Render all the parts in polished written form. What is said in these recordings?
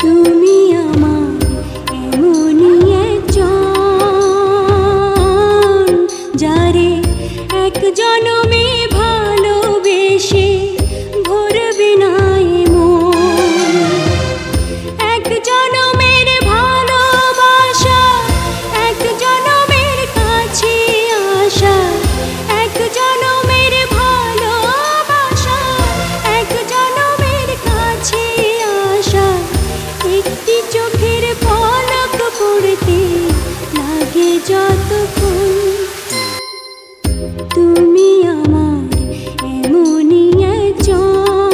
তুমি আমার এমনই একজন, যারে এক জনমে ভালোবেসে ভরবে না মন। এক জনমের ভালোবাসা, এক জনমের কাছে আসা, এক জনমের ভালোবাসা, এক জনমের কাছে আসা। একটি চোখের পলক পড়তে লাগে যতক্ষণ, তুমি আমার এমনই একজন,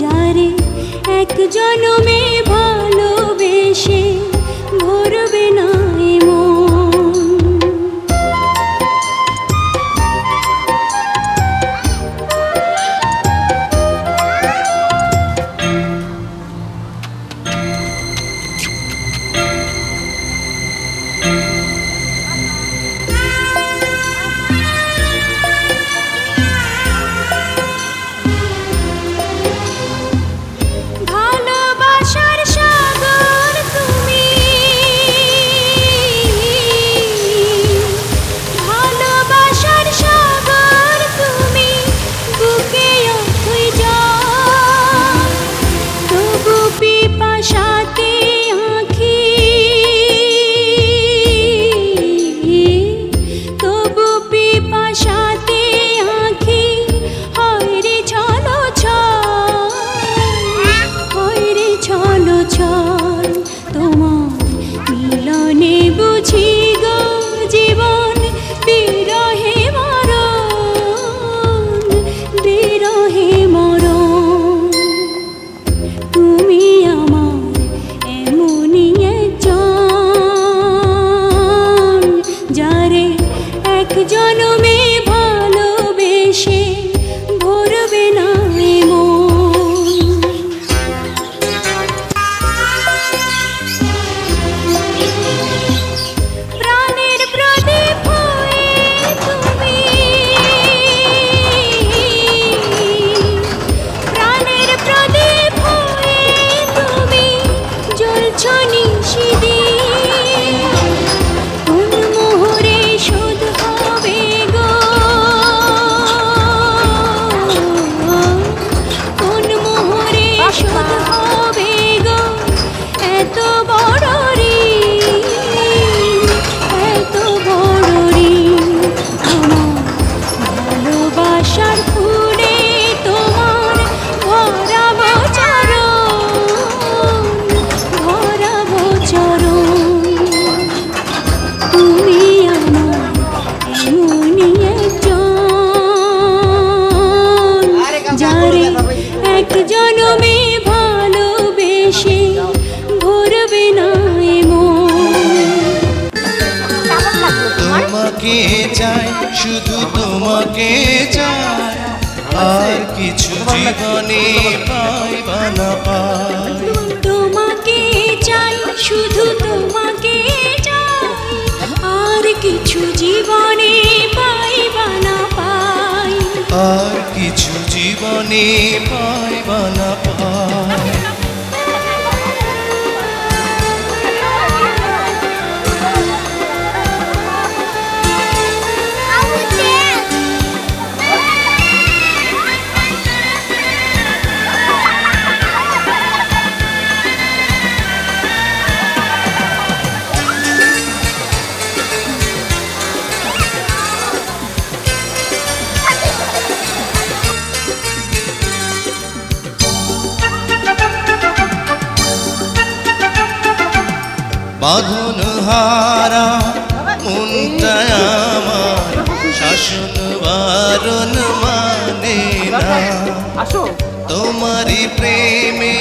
যারে এক জনমে ভালোবেসে ভরবে না মন। ভালোবাসার সাগর তুমি, ভালোবাসার সাগর তুমি, বুকে অথই যাও, তবু পিপাসাতে আঁখি, তবু পিপাসাতে আঁখি হয় রে ছলো ছল, হয় রে ছলো ছল। তোমার মিলনে বুঝি গো জীবন বিরহে মরণ, বিরহে মরণ। তুমি আমার এমনই একজন, যারে এক জনমে ভালোবেসে ভরবে না মন। প্রাণের প্রদীপ হয়ে তুমি, প্রাণের প্রদীপ হয়ে তুমি জ্বলছ নিশিদিন। কোন মোহরে শোধ হবে গো, কোন মোহরে শোধ হবে গো এত বড় ঋণ, এত বড় ঋণ। আমার ভালোবাসার ফুলে তোমার ভরাবো চরণ, ভরাবো চরণ। তুমি আমার এমনই একজন, যারে এক জনমে ভালোবেসে ভরবে না মন। তোমাকে চাই, শুধু তোমাকে চাই, আর কিছু জীবনে পাইবা না পাই। তোমাকে চাই, শুধু তোমাকে চাই, আর কিছু জীবনে পাইবা না পাই। আর কিছু জীবনে পাইবা না পাই। বাঁধন হারা মনটা আমার শাসন বারণ মানে না। তোমারই প্রেমে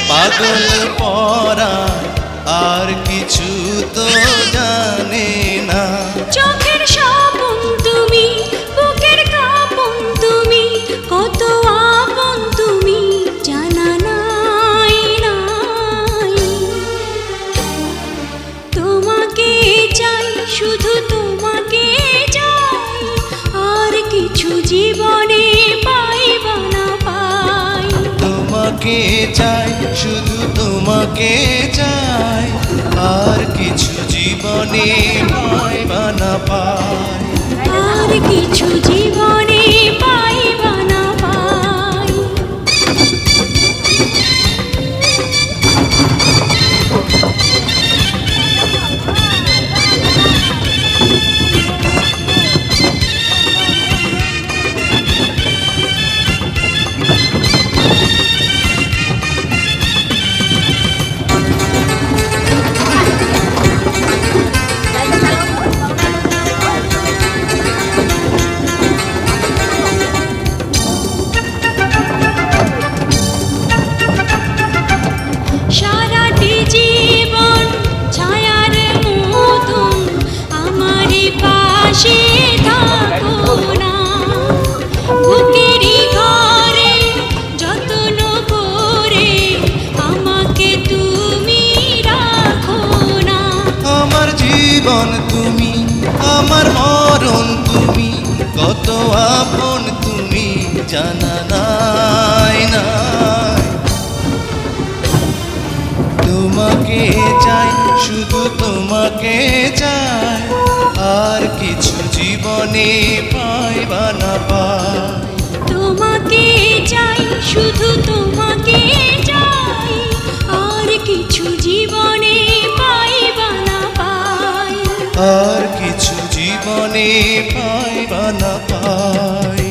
পাগল পরা, আর কিছু তো জানে না। চোখের স্বপন তুমি, বুকের কাঁপন তুমি, কত আপন তুমি জানা নাই নাই। তোমাকে চাই, শুধু তোমাকে চাই, আর কিছু জীবনে পাইবা না পাই। তোমাকে চাই শুধু তোমাকে চাই আর কিছু জীবনে পাই বা না পাই আর কিছু জীবনে পাই বা না পাই সারাটি জীবন ছায়ার মতন আমারই পাশে থাকো না বুকেরই ঘরে যত্ন করে আমাকে তুমি রাখো না আমার জীবন তুমি আমার মরণ তুমি কত আপন তুমি জানা নাই নাই তোমাকে চাই শুধু তোমাকে চাই আর কিছু জীবনে পাই বা না পাই তোমাকে চাই শুধু তোমাকে চাই আর কিছু জীবনে পাই বা না পাই আর কিছু জীবনে পাই বা না পাই